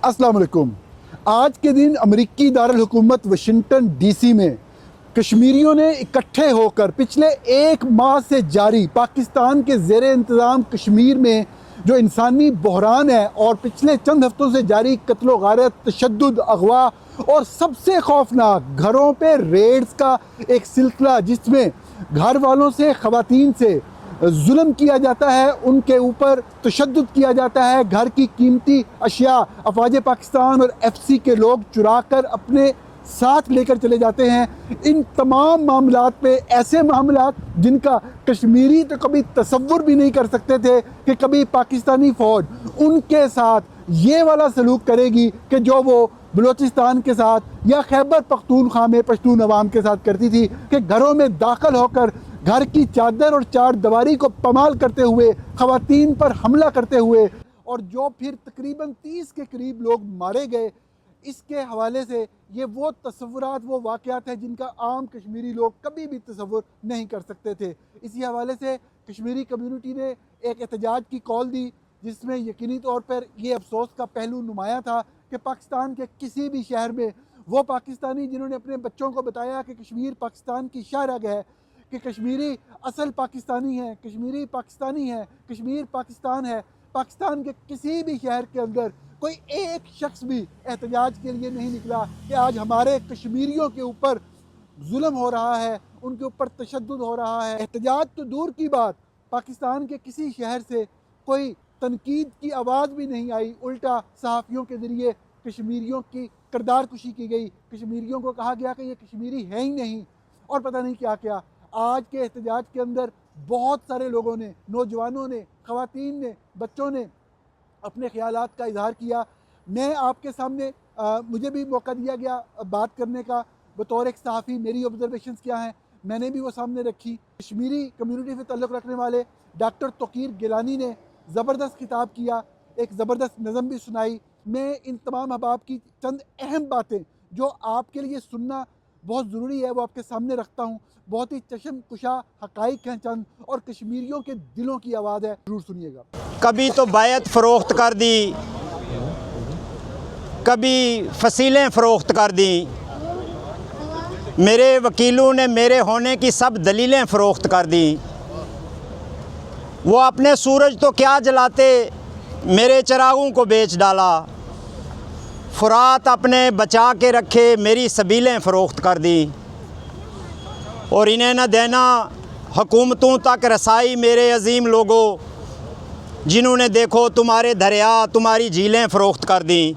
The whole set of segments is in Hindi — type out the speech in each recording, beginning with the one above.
अस्सलाम वालेकुम। आज के दिन अमेरिकी दारुल हुकूमत वाशिंगटन डीसी में कश्मीरियों ने इकट्ठे होकर पिछले एक माह से जारी पाकिस्तान के ज़ेर इंतज़ाम कश्मीर में जो इंसानी बहरान है और पिछले चंद हफ्तों से जारी कत्ल गारत, तशद्दुद, अगवा और सबसे खौफनाक घरों पे रेड्स का एक सिलसिला, जिसमें घर वालों से, ख़वातीन से जुल्म किया जाता है, उनके ऊपर तशद्दुद किया जाता है। घर की कीमती अशिया अफवाज पाकिस्तान और एफसी के लोग चुरा कर अपने साथ लेकर चले जाते हैं। इन तमाम मामलात पे, ऐसे मामलात जिनका कश्मीरी तो कभी तसव्वुर भी नहीं कर सकते थे कि कभी पाकिस्तानी फ़ौज उनके साथ ये वाला सलूक करेगी कि जो वो बलूचिस्तान के साथ या खैबर पख्तूनख्वा में पश्तून अवाम के साथ करती थी, कि घरों में दाखिल होकर घर की चादर और चार दीवारी को पमाल करते हुए, ख़वातीन पर हमला करते हुए, और जो फिर तकरीबन 30 के करीब लोग मारे गए। इसके हवाले से ये वो तसव्वुरात, वो वाक़यात हैं जिनका आम कश्मीरी लोग कभी भी तसव्वुर नहीं कर सकते थे। इसी हवाले से कश्मीरी कम्यूनिटी ने एक एहतजाज की कॉल दी, जिसमें यकीनी तौर पर यह अफसोस का पहलू नुमाया था कि पाकिस्तान के किसी भी शहर में वो पाकिस्तानी जिन्होंने अपने बच्चों को बताया कि कश्मीर पाकिस्तान की शाहरग है, कि कश्मीरी असल पाकिस्तानी है, कश्मीरी पाकिस्तानी है, कश्मीर पाकिस्तान है, पाकिस्तान के किसी भी शहर के अंदर कोई एक शख्स भी एहतजाज के लिए नहीं निकला कि आज हमारे कश्मीरियों के ऊपर जुल्म हो रहा है, उनके ऊपर तशद्दुद हो रहा है। एहतजाज तो दूर की बात, पाकिस्तान के किसी शहर से कोई तनकीद की आवाज़ भी नहीं आई। उल्टा सहाफ़ियों के ज़रिए कश्मीरियों की किरदार कुशी की गई, कश्मीरियों को कहा गया कि ये कश्मीरी हैं ही नहीं, और पता नहीं क्या क्या। आज के एहतजाज के अंदर बहुत सारे लोगों ने, नौजवानों ने, ख़वातीन ने, बच्चों ने अपने ख़यालात का इजहार किया। मैं आपके सामने मुझे भी मौका दिया गया बात करने का, बतौर एक सहाफ़ी मेरी ऑब्ज़र्वेशंस क्या हैं मैंने भी वो सामने रखी। कश्मीरी कम्यूनिटी से ताल्लुक़ रखने वाले डॉक्टर तोक़ीर गिलानी ने ज़बरदस्त खिताब किया, एक ज़बरदस्त नज़म भी सुनाई। मैं इन तमाम अहबाब की चंद अहम बातें जो आपके लिए सुनना बहुत ज़रूरी है वो आपके सामने रखता हूँ। बहुत ही चश्म कुशा हक़ाइक़ हैं चंद, और कश्मीरियों के दिलों की आवाज़ है, ज़रूर सुनिएगा। कभी तो बैत फ़रोख्त कर दी, कभी फसीलें फ़रोख्त कर दी, मेरे वकीलों ने मेरे होने की सब दलीलें फ़रोख्त कर दी। वो अपने सूरज तो क्या जलाते, मेरे चिरागों को बेच डाला। फ़ुरात अपने बचा के रखे, मेरी सबीलें फ़रोख्त कर दी। और इन्हें न देना हुकूमतों तक रसाई, मेरे अजीम लोगों, जिन्होंने देखो तुम्हारे दरिया, तुम्हारी झीलें फ़रोख्त कर दी।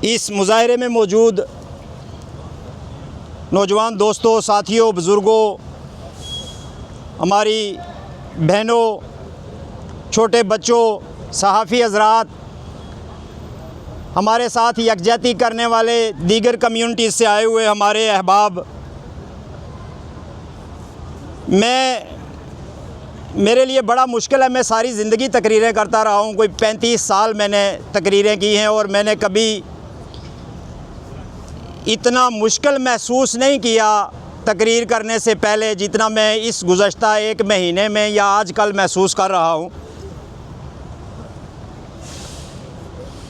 इस मुजाहरे में मौजूद नौजवान दोस्तों, साथियों, बुज़ुर्गों, हमारी बहनों, छोटे बच्चों, सहाफ़ी हज़रात, हमारे साथ यकजहती करने वाले दीगर कम्यूनिटीज़ से आए हुए हमारे अहबाब, मेरे लिए बड़ा मुश्किल है। मैं सारी ज़िंदगी तकरीरें करता रहा हूँ, कोई 35 साल मैंने तकरीरें की हैं, और मैंने कभी इतना मुश्किल महसूस नहीं किया तकरीर करने से पहले जितना मैं इस गुज़श्ता एक महीने में या आजकल महसूस कर रहा हूँ।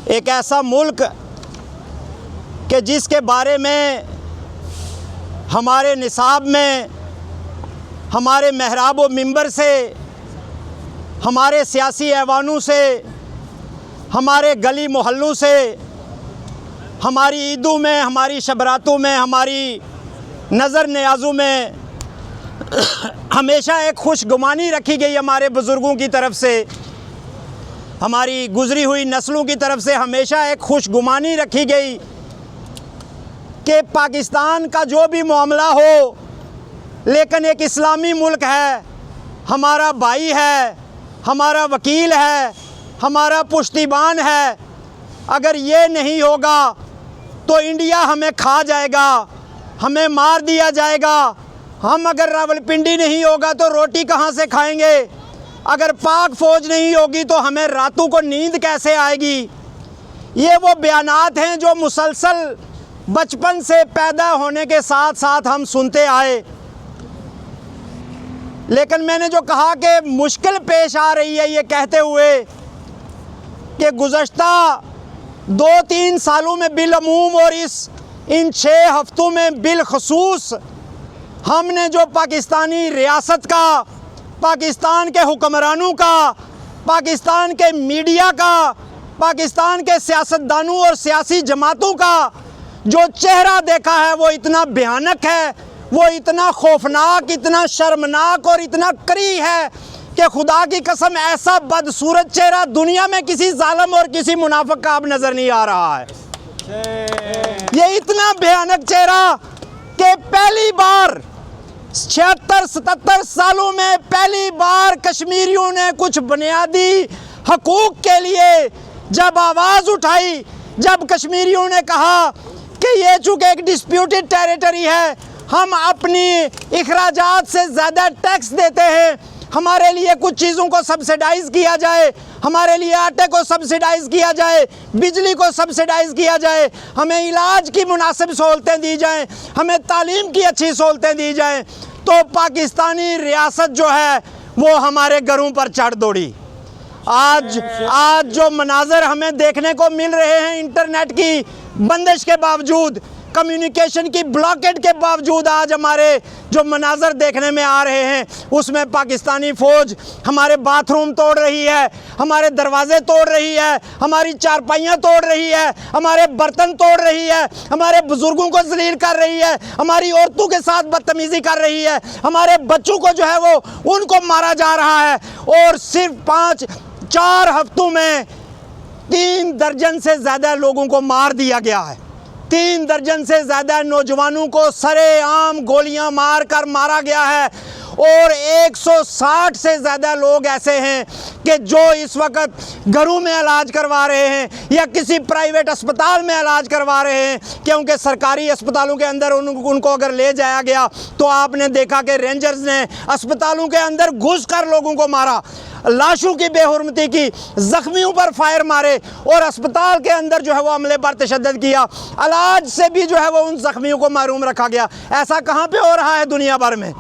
एक ऐसा मुल्क कि जिसके बारे में हमारे निसाब में, हमारे महराब व मिंबर से, हमारे सियासी ऐवानों से, हमारे गली मोहल्लों से, हमारी ईदों में, हमारी शबरातों में, हमारी नज़र न्याज़ों में हमेशा एक खुशगुमानी रखी गई। हमारे बुज़ुर्गों की तरफ से, हमारी गुज़री हुई नस्लों की तरफ से हमेशा एक खुशगुमानी रखी गई कि पाकिस्तान का जो भी मामला हो, लेकिन एक इस्लामी मुल्क है, हमारा भाई है, हमारा वकील है, हमारा पुश्तिबान है। अगर ये नहीं होगा तो इंडिया हमें खा जाएगा, हमें मार दिया जाएगा। हम अगर रावलपिंडी नहीं होगा तो रोटी कहाँ से खाएंगे? अगर पाक फ़ौज नहीं होगी तो हमें रातों को नींद कैसे आएगी? ये वो बयानात हैं जो मुसलसल बचपन से पैदा होने के साथ साथ हम सुनते आए। लेकिन मैंने जो कहा कि मुश्किल पेश आ रही है, ये कहते हुए कि गुज़श्ता 2-3 सालों में बिलअमूम और इन 6 हफ्तों में बिलखसूस हमने जो पाकिस्तानी रियासत का, पाकिस्तान के हुक्मरानों का, पाकिस्तान के मीडिया का, पाकिस्तान के सियासतदानों और सियासी जमातों का जो चेहरा देखा है वो इतना भयानक है, वो इतना खौफनाक, इतना शर्मनाक और इतना करी है कि खुदा की कसम ऐसा बदसूरत चेहरा दुनिया में किसी जालिम और किसी मुनाफिक का अब नज़र नहीं आ रहा है। ये इतना भयानक चेहरा कि पहली बार 76-77 सालों में पहली बार कश्मीरियों ने कुछ बुनियादी हकूक़ के लिए जब आवाज़ उठाई, जब कश्मीरियों ने कहा कि ये चूँकि एक डिस्प्यूटेड टेरिटरी है, हम अपनी इखराजात से ज़्यादा टैक्स देते हैं, हमारे लिए कुछ चीज़ों को सब्सिडाइज़ किया जाए, हमारे लिए आटे को सब्सिडाइज़ किया जाए, बिजली को सब्सिडाइज़ किया जाए, हमें इलाज की मुनासिब सहूलतें दी जाएं, हमें तालीम की अच्छी सहूलतें दी जाएं, तो पाकिस्तानी रियासत जो है वो हमारे घरों पर चढ़ दौड़ी। आज जो मनाज़र हमें देखने को मिल रहे हैं इंटरनेट की बंदिश के बावजूद, कम्युनिकेशन की ब्लॉकेट के बावजूद, आज हमारे जो मनाज़र देखने में आ रहे हैं उसमें पाकिस्तानी फ़ौज हमारे बाथरूम तोड़ रही है, हमारे दरवाजे तोड़ रही है, हमारी चारपाइयाँ तोड़ रही है, हमारे बर्तन तोड़ रही है, हमारे बुज़ुर्गों को ज़लील कर रही है, हमारी औरतों के साथ बदतमीज़ी कर रही है, हमारे बच्चों को जो है वो उनको मारा जा रहा है। और सिर्फ 4 हफ्तों में 3 दर्जन से ज़्यादा लोगों को मार दिया गया है। 3 दर्जन से ज़्यादा नौजवानों को सरेआम गोलियां मार कर मारा गया है और 160 से ज़्यादा लोग ऐसे हैं कि जो इस वक्त घरों में इलाज करवा रहे हैं या किसी प्राइवेट अस्पताल में इलाज करवा रहे हैं, क्योंकि सरकारी अस्पतालों के अंदर उनको अगर ले जाया गया तो आपने देखा कि रेंजर्स ने अस्पतालों के अंदर घुस कर लोगों को मारा, लाशों की बेहुरमती की, ज़ख्मियों पर फायर मारे और अस्पताल के अंदर जो है वो हमले पर तशद्दुद किया, इलाज से भी जो है वो उन ज़ख्मियों को महरूम रखा गया। ऐसा कहाँ पे हो रहा है दुनिया भर में?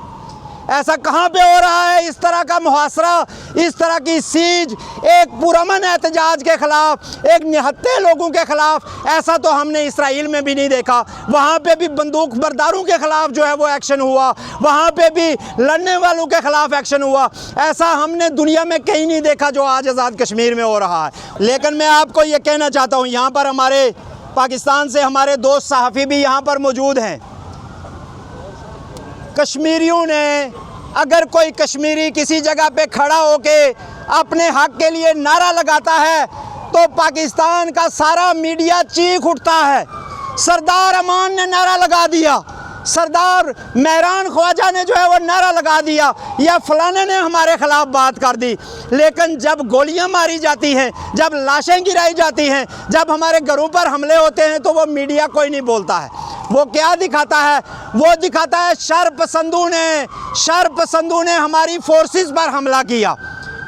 ऐसा कहाँ पे हो रहा है? इस तरह का मुहासरा, इस तरह की सीज, एक पुरअमन एहतजाज के ख़िलाफ़, एक निहत्थे लोगों के ख़िलाफ़, ऐसा तो हमने इसराइल में भी नहीं देखा। वहाँ पे भी बंदूक बरदारों के ख़िलाफ़ जो है वो एक्शन हुआ, वहाँ पे भी लड़ने वालों के ख़िलाफ़ एक्शन हुआ। ऐसा हमने दुनिया में कहीं नहीं देखा जो आज आज़ाद कश्मीर में हो रहा है। लेकिन मैं आपको ये कहना चाहता हूँ, यहाँ पर हमारे पाकिस्तान से हमारे दोस्त सहाफ़ी भी यहाँ पर मौजूद हैं। कश्मीरियों ने, अगर कोई कश्मीरी किसी जगह पे खड़ा होके अपने हक के लिए नारा लगाता है तो पाकिस्तान का सारा मीडिया चीख उठता है। सरदार अमान ने नारा लगा दिया, सरदार मेहरान ख्वाजा ने जो है वो नारा लगा दिया, या फलाने ने हमारे ख़िलाफ़ बात कर दी। लेकिन जब गोलियां मारी जाती हैं, जब लाशें गिराई जाती हैं, जब हमारे घरों पर हमले होते हैं तो वो मीडिया कोई नहीं बोलता है। वो क्या दिखाता है? वो दिखाता है शर पसंदों ने हमारी फोर्सेस पर हमला किया।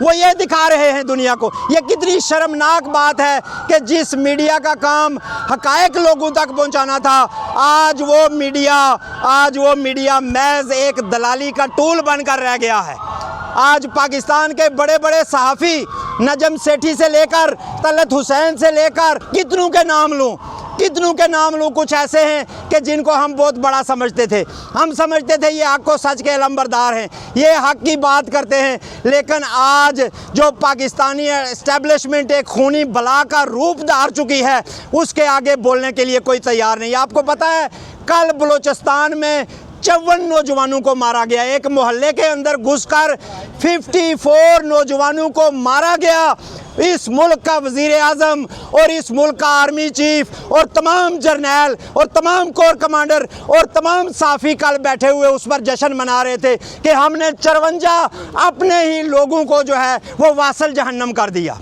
वो ये दिखा रहे हैं दुनिया को। ये कितनी शर्मनाक बात है कि जिस मीडिया का काम हक़ाइक़ लोगों तक पहुंचाना था, आज वो मीडिया महज एक दलाली का टूल बनकर रह गया है। आज पाकिस्तान के बड़े बड़े सहाफ़ी, नजम सेठी से लेकर तलत हुसैन से लेकर कितनों के नाम लूँ, कुछ ऐसे हैं कि जिनको हम बहुत बड़ा समझते थे। हम समझते थे ये हक़ व सच के अलंबरदार हैं, ये हक़ की बात करते हैं। लेकिन आज जो पाकिस्तानी एस्टेब्लिशमेंट एक खूनी बला का रूप धार चुकी है, उसके आगे बोलने के लिए कोई तैयार नहीं। आपको पता है कल बलूचिस्तान में 54 नौजवानों को मारा गया। एक मोहल्ले के अंदर घुसकर 54 नौजवानों को मारा गया। इस मुल्क का वज़ीर आज़म और इस मुल्क का आर्मी चीफ और तमाम जर्नैल और तमाम कोर कमांडर और तमाम साफ़ी कल बैठे हुए उस पर जश्न मना रहे थे कि हमने 54 अपने ही लोगों को जो है वो वासल जहन्नम कर दिया।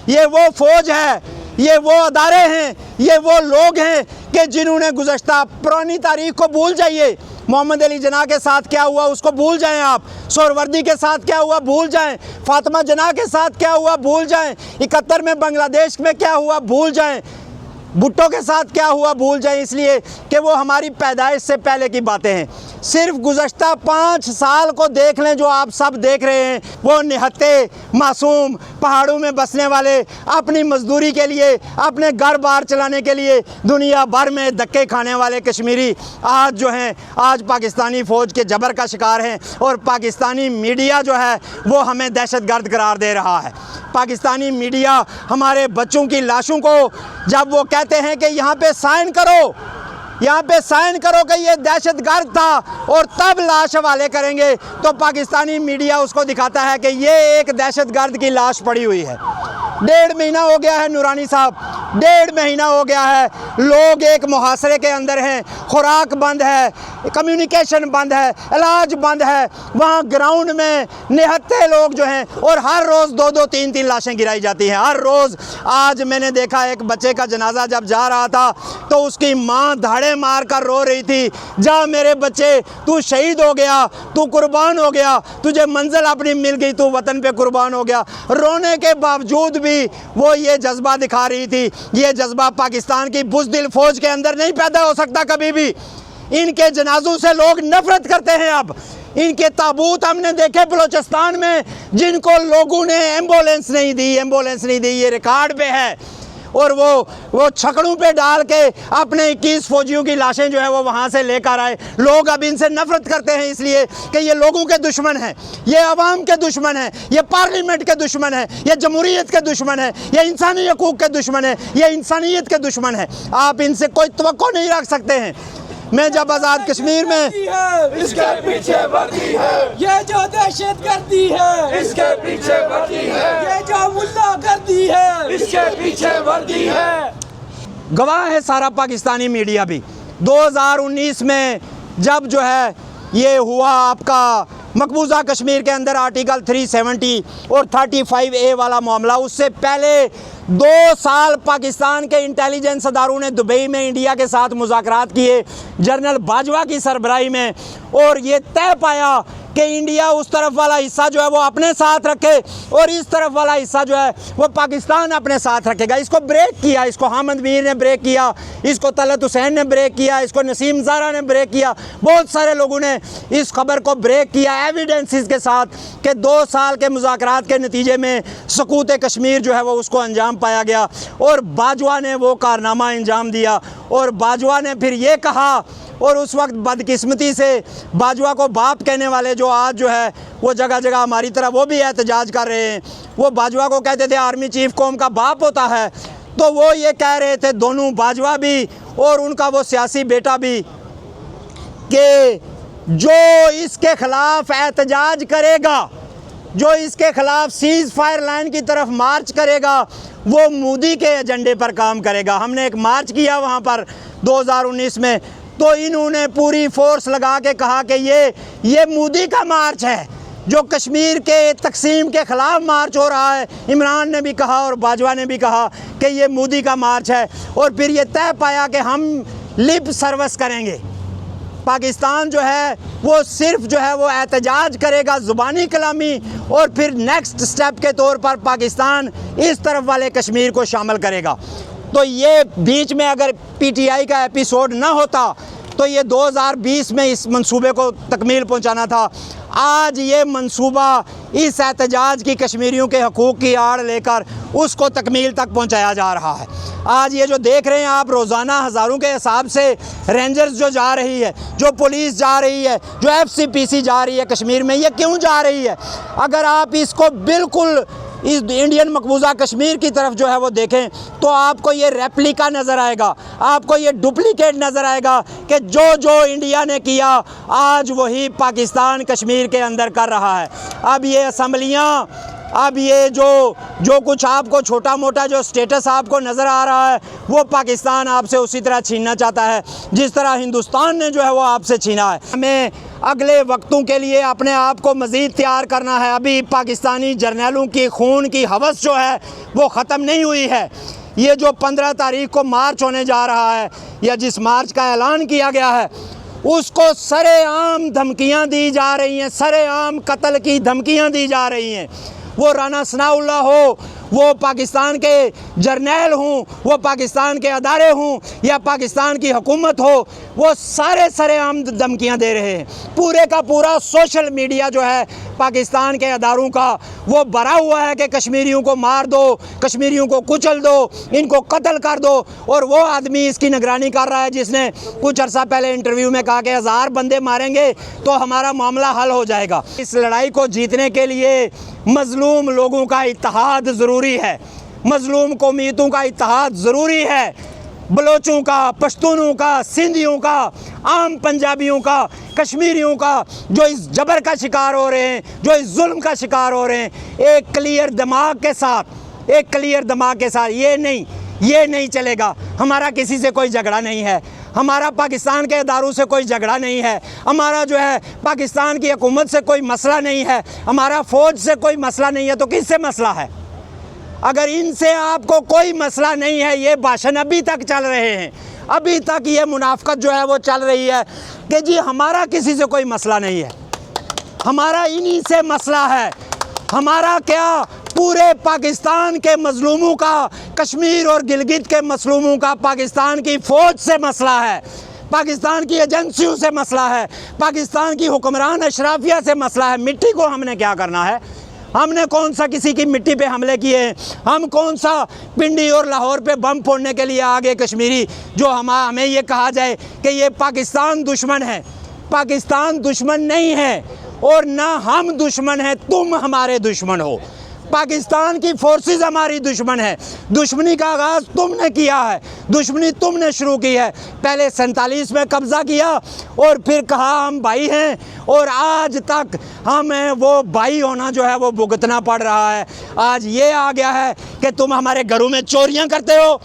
ये वो फ़ौज है, ये वो अदारे हैं, ये वो लोग हैं कि जिन्होंने गुज़श्ता पुरानी तारीख़ को भूल जाइए। मोहम्मद अली जना के साथ क्या हुआ उसको भूल जाएं आप, सोहरावर्दी के साथ क्या हुआ भूल जाएं, फातिमा जना के साथ क्या हुआ भूल जाएं, 71 में बांग्लादेश में क्या हुआ भूल जाएं। भुट्टो के साथ क्या हुआ भूल जाएं, इसलिए कि वो हमारी पैदाइश से पहले की बातें हैं। सिर्फ गुज़श्ता 5 साल को देख लें जो आप सब देख रहे हैं। वो निहत्ते मासूम पहाड़ों में बसने वाले अपनी मजदूरी के लिए, अपने घर बार चलाने के लिए दुनिया भर में धक्के खाने वाले कश्मीरी आज जो हैं, आज पाकिस्तानी फ़ौज के जबर का शिकार हैं। और पाकिस्तानी मीडिया जो है वो हमें दहशतगर्द करार दे रहा है। पाकिस्तानी मीडिया हमारे बच्चों की लाशों को जब वो कहते हैं कि यहाँ पे साइन करो, यहाँ पे साइन करो कि ये दहशतगर्द था, और तब लाश हवाले करेंगे, तो पाकिस्तानी मीडिया उसको दिखाता है कि ये एक दहशतगर्द की लाश पड़ी हुई है। 1.5 महीना हो गया है नूरानी साहब, 1.5 महीना हो गया है, लोग एक मुहासरे के अंदर हैं, खुराक बंद है, कम्युनिकेशन बंद है, इलाज बंद है। वहाँ ग्राउंड में निहत्ते लोग जो हैं, और हर रोज़ 2-2, 3-3 लाशें गिराई जाती हैं हर रोज़। आज मैंने देखा एक बच्चे का जनाजा जब जा रहा था तो उसकी माँ धाड़े मार कर रो रही थी, जा मेरे बच्चे, तू शहीद हो गया, तू कुर्बान हो गया, तुझे मंजिल अपनी मिल गई, तू वतन पे कुर्बान हो गया। रोने के बावजूद भी वो ये जज्बा दिखा रही थी। ये जज्बा पाकिस्तान की बुज़दिल फ़ौज के अंदर नहीं पैदा हो सकता कभी भी। इनके जनाजों से लोग नफरत करते हैं। अब इनके ताबूत हमने देखे बलूचिस्तान में, जिनको लोगों ने एम्बुलेंस नहीं दी, ये रिकॉर्ड पे है। और वो छकड़ों पे डाल के अपने 21 फौजियों की लाशें जो है वो वहाँ से लेकर आए। लोग अब इनसे नफरत करते हैं इसलिए कि ये लोगों के दुश्मन हैं, ये अवाम के दुश्मन हैं, ये पार्लियामेंट के दुश्मन हैं, ये जमहूरियत के दुश्मन हैं, ये इंसानी हकूक़ के दुश्मन हैं, ये इंसानियत के दुश्मन हैं। आप इनसे कोई तवक्को नहीं रख सकते हैं। मैं जब आज़ाद कश्मीर में इसके पीछे वर्दी है, ये जो दहशत गर्दी है, इसके पीछे वर्दी है, ये जो मुल्ला गर्दी है, इसके पीछे वर्दी है। गवाह है सारा पाकिस्तानी मीडिया भी। 2019 में जब जो है ये हुआ आपका मकबूजा कश्मीर के अंदर आर्टिकल 370 और 35A वाला मामला, उससे पहले 2 साल पाकिस्तान के इंटेलिजेंस अदारों ने दुबई में इंडिया के साथ मुज़ाकरात किए जनरल बाजवा की सरबराही में, और ये तय पाया कि इंडिया उस तरफ वाला हिस्सा जो है वो अपने साथ रखे और इस तरफ वाला हिस्सा जो है वो पाकिस्तान अपने साथ रखेगा। इसको ब्रेक किया, इसको हामिद मीर ने ब्रेक किया, इसको तलत हुसैन ने ब्रेक किया, इसको नसीम ज़ारा ने ब्रेक किया, बहुत सारे लोगों ने इस खबर को ब्रेक किया एविडेंसेस के साथ कि 2 साल के मुज़ाकरात के नतीजे में सकूत कश्मीर जो है वो उसको अंजाम पाया गया। और बाजवा ने वो कारनामा अंजाम दिया, और बाजवा ने फिर ये कहा, और उस वक्त बदकिस्मती से बाजवा को बाप कहने वाले जो आज जो है वो जगह जगह हमारी तरह वो भी एहतजाज कर रहे हैं, वो बाजवा को कहते थे आर्मी चीफ कौम का बाप होता है। तो वो ये कह रहे थे दोनों, बाजवा भी और उनका वो सियासी बेटा भी, कि जो इसके ख़िलाफ़ एहतजाज करेगा, जो इसके ख़िलाफ़ सीज़ फायर लाइन की तरफ मार्च करेगा, वो मोदी के एजेंडे पर काम करेगा। हमने एक मार्च किया वहाँ पर 2019 में, तो इन्होंने पूरी फोर्स लगा के कहा कि ये मोदी का मार्च है, जो कश्मीर के तकसीम के ख़िलाफ़ मार्च हो रहा है। इमरान ने भी कहा और बाजवा ने भी कहा कि ये मोदी का मार्च है। और फिर ये तय पाया कि हम लिप सर्विस करेंगे, पाकिस्तान जो है वो सिर्फ जो है वो एहतजाज करेगा, ज़ुबानी कलामी, और फिर नेक्स्ट स्टेप के तौर पर पाकिस्तान इस तरफ वाले कश्मीर को शामिल करेगा। तो ये बीच में अगर PTI का एपिसोड ना होता तो ये 2020 में इस मंसूबे को तकमील पहुंचाना था। आज ये मंसूबा इस एहतजाज की कश्मीरियों के हकूक़ की आड़ लेकर उसको तकमील तक पहुंचाया जा रहा है। आज ये जो देख रहे हैं आप, रोज़ाना हज़ारों के हिसाब से रेंजर्स जो जा रही है, जो पुलिस जा रही है, जो FCPC जा रही है कश्मीर में, ये क्यों जा रही है? अगर आप इसको बिल्कुल इस इंडियन मकबूजा कश्मीर की तरफ जो है वो देखें तो आपको ये रेप्लिका नज़र आएगा, आपको ये डुप्लीकेट नज़र आएगा कि जो इंडिया ने किया आज वही पाकिस्तान कश्मीर के अंदर कर रहा है। अब ये असम्बलियाँ, अब ये जो कुछ आपको छोटा मोटा जो स्टेटस आपको नज़र आ रहा है वो पाकिस्तान आपसे उसी तरह छीनना चाहता है जिस तरह हिंदुस्तान ने जो है वो आपसे छीना है। हमें अगले वक्तों के लिए अपने आप को मज़ीद तैयार करना है। अभी पाकिस्तानी जर्नैलों की खून की हवस जो है वो ख़त्म नहीं हुई है। ये जो 15 तारीख को मार्च होने जा रहा है या जिस मार्च का ऐलान किया गया है उसको सरेआम धमकियाँ दी जा रही हैं, सरेआम कत्ल की धमकियाँ दी जा रही हैं। वो राना सनाउल्लाह हो, वो पाकिस्तान के जर्नैल हों, वो पाकिस्तान के अदारे हों या पाकिस्तान की हुकूमत हो, वो सारे सरेआम धमकियाँ दे रहे हैं। पूरे का पूरा सोशल मीडिया जो है पाकिस्तान के अदारों का वो भरा हुआ है कि कश्मीरियों को मार दो, कश्मीरियों को कुचल दो, इनको कत्ल कर दो। और वो आदमी इसकी निगरानी कर रहा है जिसने कुछ अर्सा पहले इंटरव्यू में कहा कि 1000 बंदे मारेंगे तो हमारा मामला हल हो जाएगा। इस लड़ाई को जीतने के लिए मजलूम लोगों का इत्तेहाद ज़रूरी है, मजलूम कौमियतों का इत्तेहाद ज़रूरी है। बलोचों का, पश्तूनों का, सिंधियों का, आम पंजाबियों का, कश्मीरियों का जो इस जबर का शिकार हो रहे हैं, जो इस जुल्म का शिकार हो रहे हैं, एक क्लियर दिमाग के साथ ये नहीं चलेगा। हमारा किसी से कोई झगड़ा नहीं है, हमारा पाकिस्तान के इदारों से कोई झगड़ा नहीं है, हमारा जो है पाकिस्तान की हुकूमत से कोई मसला नहीं है, हमारा फ़ौज से कोई मसला नहीं है, तो किससे मसला है? अगर इनसे आपको कोई मसला नहीं है, ये भाषण अभी तक चल रहे हैं, अभी तक ये मुनाफकत जो है वो चल रही है कि जी हमारा किसी से कोई मसला नहीं है, हमारा इन्हीं से मसला है। हमारा क्या, पूरे पाकिस्तान के मजलूमों का, कश्मीर और गिलगित के मजलूमों का पाकिस्तान की फ़ौज से मसला है, पाकिस्तान की एजेंसियों से मसला है, पाकिस्तान की हुक्मरान अशराफिया से मसला है। मिट्टी को हमने क्या करना है? हमने कौन सा किसी की मिट्टी पे हमले किए हैं? हम कौन सा पिंडी और लाहौर पे बम फोड़ने के लिए आ गए कश्मीरी, जो हमें ये कहा जाए कि ये पाकिस्तान दुश्मन है? पाकिस्तान दुश्मन नहीं है और ना हम दुश्मन हैं, तुम हमारे दुश्मन हो। पाकिस्तान की फोर्सेस हमारी दुश्मन है। दुश्मनी का आगाज़ तुमने किया है, दुश्मनी तुमने शुरू की है। पहले 47 में कब्ज़ा किया और फिर कहा हम भाई हैं, और आज तक हमें वो भाई होना जो है वो भुगतना पड़ रहा है। आज ये आ गया है कि तुम हमारे घरों में चोरियां करते हो,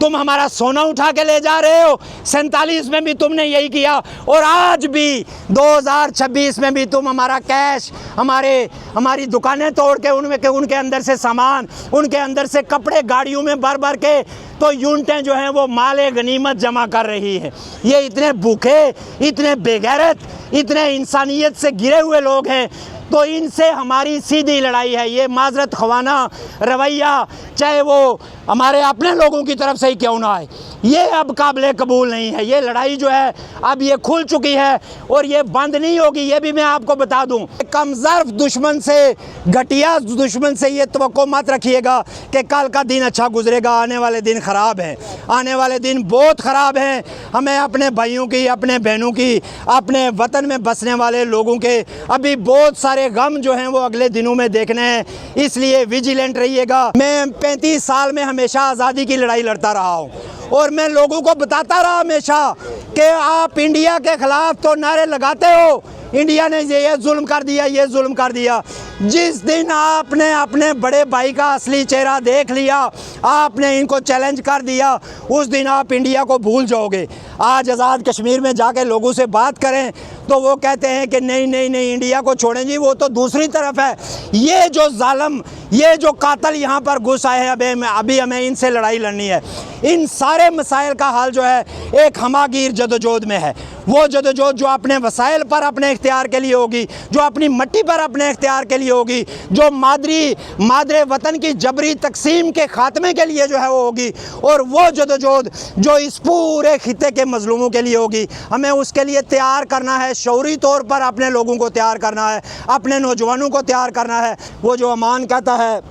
तुम हमारा सोना उठा के ले जा रहे हो। 47 में भी तुमने यही किया और आज भी 2026 में भी तुम हमारा कैश, हमारी दुकानें तोड़ के उनके अंदर से सामान, उनके अंदर से कपड़े गाड़ियों में भर भर के तो यूनिटें जो हैं वो माले गनीमत जमा कर रही है। ये इतने भूखे, इतने बेगैरत, इतने इंसानियत से गिरे हुए लोग हैं, तो इनसे हमारी सीधी लड़ाई है। ये माजरत ख़वाना रवैया चाहे वो हमारे अपने लोगों की तरफ से ही क्यों ना आए, ये अब काबिल कबूल नहीं है। ये लड़ाई जो है अब ये खुल चुकी है और ये बंद नहीं होगी। ये भी मैं आपको बता दूं, कमज़र्फ दुश्मन से, घटिया दुश्मन से ये तवक्को मत रखिएगा कि कल का दिन अच्छा गुजरेगा। आने वाले दिन ख़राब हैं, आने वाले दिन बहुत ख़राब हैं। हमें अपने भाइयों की, अपने बहनों की, अपने वतन में बसने वाले लोगों के अभी बहुत सारे गम जो हैं वो अगले दिनों में देखने हैं, इसलिए विजिलेंट रहिएगा। मैं 35 साल में हमेशा आज़ादी की लड़ाई लड़ता रहा हूँ और मैं लोगों को बताता रहा हमेशा कि आप इंडिया के ख़िलाफ़ तो नारे लगाते हो, इंडिया ने ये जुल्म कर दिया, ये जुल्म कर दिया। जिस दिन आपने अपने बड़े भाई का असली चेहरा देख लिया, आपने इनको चैलेंज कर दिया, उस दिन आप इंडिया को भूल जाओगे। आज आज़ाद कश्मीर में जाके लोगों से बात करें तो वो कहते हैं कि नहीं नहीं नहीं, इंडिया को छोड़ें जी, वो तो दूसरी तरफ है। ये जो जालिम, ये जो कातिल यहाँ पर घुस आए हैं, अभी हमें इनसे लड़ाई लड़नी है। इन सारे मसाइल का हल जो है एक हमागीर जदोजहद में है। वो जदोजहद जो अपने वसाइल पर अपने इख्तियार के लिए होगी, जो अपनी मिट्टी पर अपने इख्तियार के लिए होगी, जो मादरे वतन की जबरी तकसीम के ख़ात्मे के लिए जो है वो होगी, और वो जदोजहद जो इस पूरे खित्ते के मजलूमों के लिए होगी। हमें उसके लिए तैयार करना है, शऊरी तौर पर अपने लोगों को तैयार करना है, अपने नौजवानों को तैयार करना है। वो जो अमान कहता है,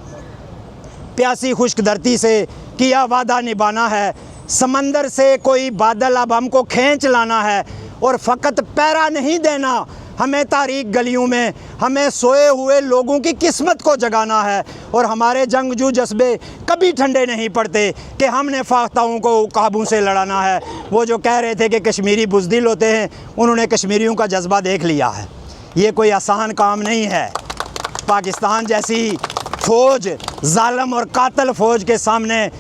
प्यासी खुश्क धरती से किया वादा निभाना है, समंदर से कोई बादल अब हमको खींच लाना है, और फ़कत पैरा नहीं देना, हमें तारीख गलियों में, हमें सोए हुए लोगों की किस्मत को जगाना है। और हमारे जंगजू जज्बे कभी ठंडे नहीं पड़ते कि हमने फाख्ताओं को काबू से लड़ाना है। वो जो कह रहे थे कि कश्मीरी बुज़दिल होते हैं, उन्होंने कश्मीरियों का जज्बा देख लिया है। ये कोई आसान काम नहीं है। पाकिस्तान जैसी फ़ौज, जालिम और कातिल फ़ौज के सामने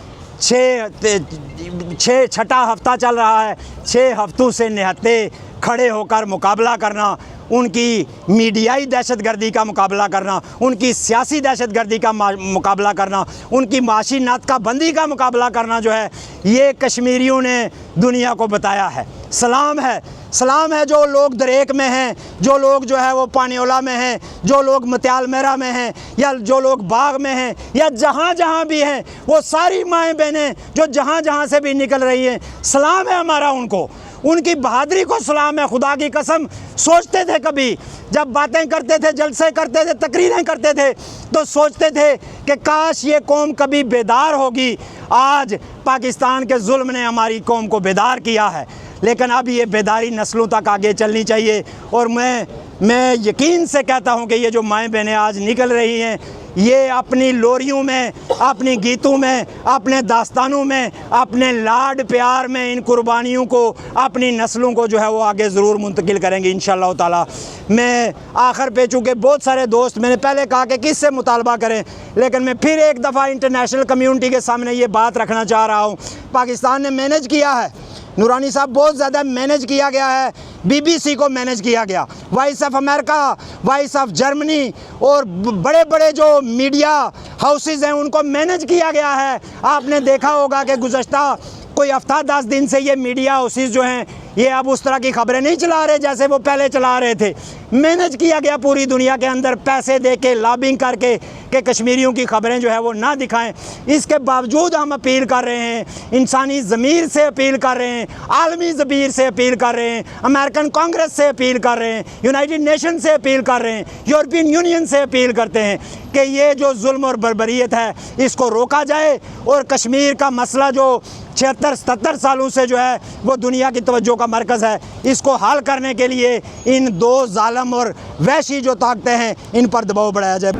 छठा हफ्ता चल रहा है, 6 हफ्तों से निहत्ते खड़े होकर मुकाबला करना, उनकी मीडियाई दहशतगर्दी का मुकाबला करना, उनकी सियासी दहशतगर्दी का मुकाबला करना, उनकी माशी नातकाबंदी का मुकाबला करना, जो है ये कश्मीरियों ने दुनिया को बताया है। सलाम है सलाम है जो लोग दरेक में हैं, जो लोग जो है वो पानीओला में हैं, जो लोग मत्याल मेरा में हैं, या जो लोग बाग में हैं, या जहाँ जहाँ भी हैं, वो सारी माएँ बहनें जो जहाँ जहाँ से भी निकल रही हैं, सलाम है हमारा उनको, उनकी बहादुरी को सलाम है। खुदा की कसम, सोचते थे कभी जब बातें करते थे, जलसे करते थे, तकरीरें करते थे, तो सोचते थे कि काश ये कौम कभी बेदार होगी। आज पाकिस्तान के जुल्म ने हमारी कौम को बेदार किया है, लेकिन अब ये बेदारी नस्लों तक आगे चलनी चाहिए। और मैं यकीन से कहता हूँ कि ये जो माएँ बहनें आज निकल रही हैं, ये अपनी लोरियों में, अपनी गीतों में, अपने दास्तानों में, अपने लाड प्यार में इन कुर्बानियों को, अपनी नस्लों को जो है वो आगे ज़रूर मुंतकिल करेंगे इंशाअल्लाह ताला। मैं आखिर पे, चूँकि बहुत सारे दोस्त, मैंने पहले कहा कि किससे मुतालबा करें, लेकिन मैं फिर एक दफ़ा इंटरनेशनल कम्यूनिटी के सामने ये बात रखना चाह रहा हूँ। पाकिस्तान ने मैनेज किया है, नूरानी साहब, बहुत ज़्यादा मैनेज किया गया है। BBC को मैनेज किया गया, voice of America, voice of Germany और बड़े बड़े जो मीडिया हाउसेस हैं उनको मैनेज किया गया है। आपने देखा होगा कि गुज़श्ता कोई हफ्ता 10 दिन से ये मीडिया हाउसेस जो हैं ये अब उस तरह की खबरें नहीं चला रहे जैसे वो पहले चला रहे थे। मैनेज किया गया पूरी दुनिया के अंदर, पैसे दे के, लॉबिंग करके कि कश्मीरियों की खबरें जो है वो ना दिखाएं। इसके बावजूद हम अपील कर रहे हैं, इंसानी ज़मीर से अपील कर रहे हैं, आलमी ज़मीर से अपील कर रहे हैं, अमेरिकन कांग्रेस से अपील कर रहे हैं, यूनाइटेड नेशन से अपील कर रहे हैं, यूरोपियन यूनियन से अपील करते हैं कि ये जो जुल्म और बर्बरियत है इसको रोका जाए और कश्मीर का मसला जो 76-77 सालों से जो है वो दुनिया की तवज्जो का मरकज़ है, इसको हल करने के लिए इन दो जालिम और वहशी जो ताकतें हैं इन पर दबाव बढ़ाया जाए।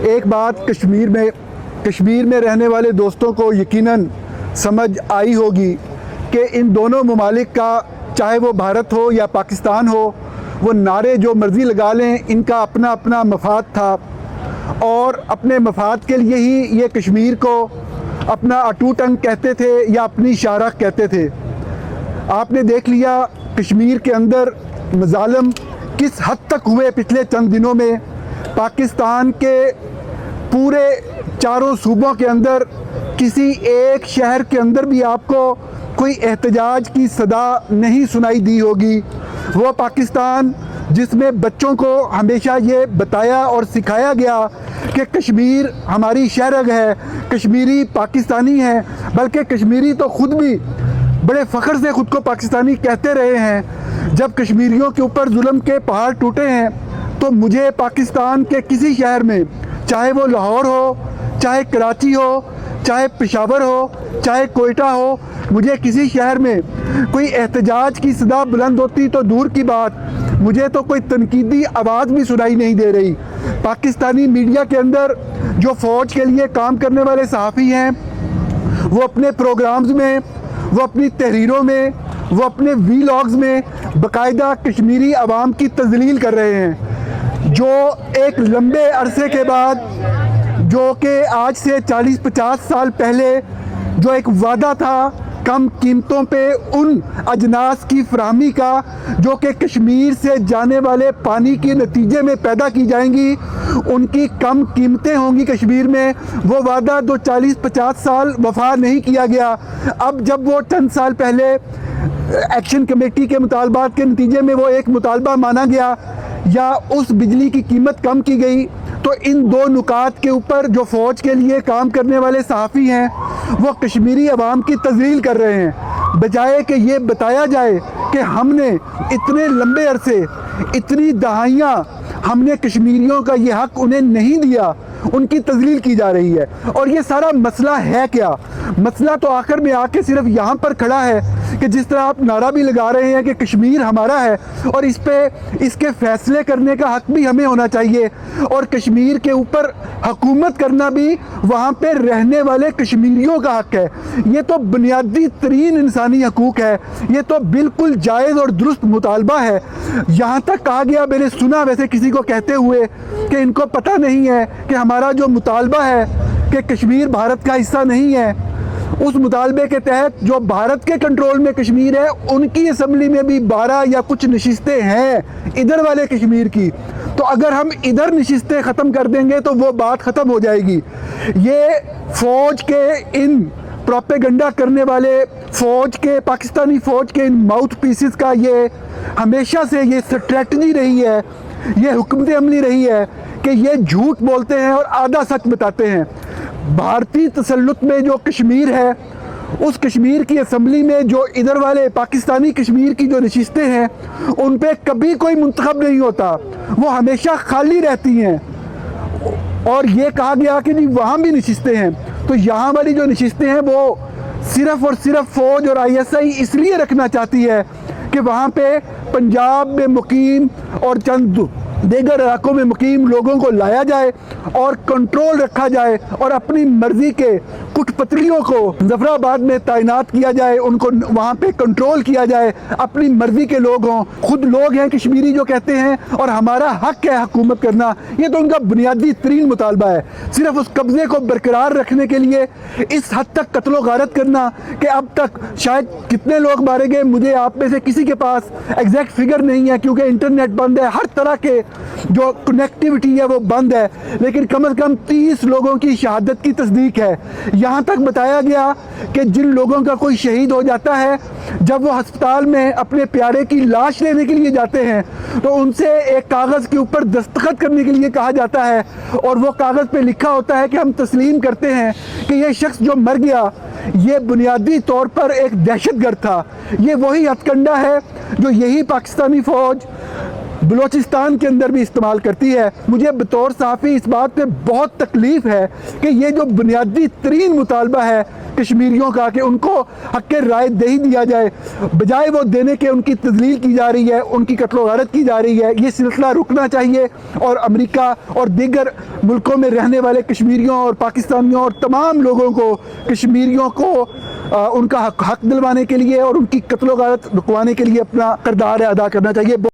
एक बात कश्मीर में रहने वाले दोस्तों को यकीनन समझ आई होगी कि इन दोनों ममालिक का, चाहे वो भारत हो या पाकिस्तान हो, वो नारे जो मर्ज़ी लगा लें, इनका अपना अपना मफाद था और अपने मफाद के लिए ही ये कश्मीर को अपना अटूट अंग कहते थे या अपनी शारख कहते थे। आपने देख लिया कश्मीर के अंदर मज़ालिम किस हद तक हुए पिछले चंद दिनों में। पाकिस्तान के पूरे चारों सूबों के अंदर किसी एक शहर के अंदर भी आपको कोई एहतजाज की सदा नहीं सुनाई दी होगी। वो पाकिस्तान जिसमें बच्चों को हमेशा ये बताया और सिखाया गया कि कश्मीर हमारी शहरग है, कश्मीरी पाकिस्तानी है, बल्कि कश्मीरी तो ख़ुद भी बड़े फ़ख्र से ख़ुद को पाकिस्तानी कहते रहे हैं। जब कश्मीरियों के ऊपर जुल्म के पहाड़ टूटे हैं तो मुझे पाकिस्तान के किसी शहर में, चाहे वो लाहौर हो, चाहे कराची हो, चाहे पेशावर हो, चाहे कोयटा हो, मुझे किसी शहर में कोई एहतजाज की सदा बुलंद होती तो दूर की बात, मुझे तो कोई तनकीदी आवाज़ भी सुनाई नहीं दे रही। पाकिस्तानी मीडिया के अंदर जो फ़ौज के लिए काम करने वाले सहाफ़ी हैं, वो अपने प्रोग्राम्स में, वो अपनी तहरीरों में, वो अपने वीलॉग्स में बाकायदा कश्मीरी आवाम की तज़लील कर रहे हैं, जो एक लंबे अरसे के बाद, जो कि आज से 40-50 साल पहले जो एक वादा था कम कीमतों पे उन अजनास की फराहमी का जो कि कश्मीर से जाने वाले पानी के नतीजे में पैदा की जाएंगी, उनकी कम कीमतें होंगी कश्मीर में, वो वादा जो 40-50 साल वफा नहीं किया गया। अब जब वो चंद साल पहले एक्शन कमेटी के मुतालबात के नतीजे में वो एक मुतालबा माना गया या उस बिजली की कीमत कम की गई, तो इन दो नुकात के ऊपर जो फ़ौज के लिए काम करने वाले सहाफ़ी हैं वो कश्मीरी अवाम की तज़लील कर रहे हैं, बजाय कि ये बताया जाए कि हमने इतने लंबे अरसे, इतनी दहाइयाँ हमने कश्मीरियों का ये हक़ उन्हें नहीं दिया, उनकी तज़लील की जा रही है। और ये सारा मसला है क्या? मसला तो आखिर में आके सिर्फ यहाँ पर खड़ा है कि जिस तरह आप नारा भी लगा रहे हैं कि कश्मीर हमारा है और इस पे इसके फ़ैसले करने का हक़ भी हमें होना चाहिए और कश्मीर के ऊपर हुकूमत करना भी वहाँ पे रहने वाले कश्मीरियों का हक़ है। ये तो बुनियादी तरीन इंसानी हकूक़ है, ये तो बिल्कुल जायज़ और दुरुस्त मुतालबा है। यहाँ तक कहा गया, मैंने सुना वैसे किसी को कहते हुए कि इनको पता नहीं है कि हमारा जो मुतालबा है कि कश्मीर भारत का हिस्सा नहीं है, उस मुतालबे के तहत जो भारत के कंट्रोल में कश्मीर है उनकी असम्बली में भी 12 या कुछ नशिस्तें हैं इधर वाले कश्मीर की। तो अगर हम इधर नशिस्तें ख़त्म कर देंगे तो वो बात ख़त्म हो जाएगी। ये फ़ौज के इन प्रोपेगेंडा करने वाले फ़ौज के, पाकिस्तानी फ़ौज के इन माउथ पीसेस का ये हमेशा से ये स्ट्रेटजी रही है, ये हुकूमत अमली रही है कि ये झूठ बोलते हैं और आधा सच बताते हैं। भारतीय तसल्लुत में जो कश्मीर है, उस कश्मीर की असम्बली में जो इधर वाले पाकिस्तानी कश्मीर की जो नशिस्तें हैं, उन पे कभी कोई मुंतखब नहीं होता, वो हमेशा खाली रहती हैं। और ये कहा गया कि नहीं वहाँ भी नशिस्तें हैं, तो यहाँ वाली जो नशिस्तें हैं वो सिर्फ़ और सिर्फ फ़ौज और ISI इसलिए रखना चाहती है कि वहाँ पे पंजाब में मुकीम और चंद दीगर इलाकों में मुकीम लोगों को लाया जाए और कंट्रोल रखा जाए और अपनी मर्ज़ी के कुठपतलियों को जफराबाद में तैनात किया जाए, उनको वहाँ पे कंट्रोल किया जाए, अपनी मर्ज़ी के लोग हों, खुद लोग हैं कश्मीरी जो कहते हैं और हमारा हक है हुकूमत करना। ये तो उनका बुनियादी तरीन मुतालबा है। सिर्फ उस कब्ज़े को बरकरार रखने के लिए इस हद तक कत्लो गारत करना कि अब तक शायद कितने लोग मारे गए, मुझे आप में से किसी के पास एग्जैक्ट फिगर नहीं है क्योंकि इंटरनेट बंद है, हर तरह के जो कनेक्टिविटी है वो बंद है, लेकिन कम से कम 30 लोगों की शहादत की तस्दीक है। यहाँ तक बताया गया कि जिन लोगों का कोई शहीद हो जाता है, जब वो अस्पताल में अपने प्यारे की लाश लेने के लिए जाते हैं तो उनसे एक कागज़ के ऊपर दस्तखत करने के लिए कहा जाता है और वो कागज़ पे लिखा होता है कि हम तस्लीम करते हैं कि ये शख्स जो मर गया ये बुनियादी तौर पर एक दहशतगर्द था। ये वही हथकंडा है जो यही पाकिस्तानी फ़ौज बलूचिस्तान के अंदर भी इस्तेमाल करती है। मुझे बतौर सहाफ़ी इस बात पे बहुत तकलीफ़ है कि ये जो बुनियादी तरीन मुतालबा है कश्मीरियों का कि उनको हक़ राय दही दिया जाए, बजाय वो देने के उनकी तज़लील की जा रही है, उनकी कत्लो गारत की जा रही है। ये सिलसिला रुकना चाहिए और अमेरिका और दीगर मुल्कों में रहने वाले कश्मीरियों और पाकिस्तानियों और तमाम लोगों को, कश्मीरियों को उनका हक दिलवाने के लिए और उनकी कत्लो गारत रुकवाने के लिए अपना किरदार अदा करना चाहिए।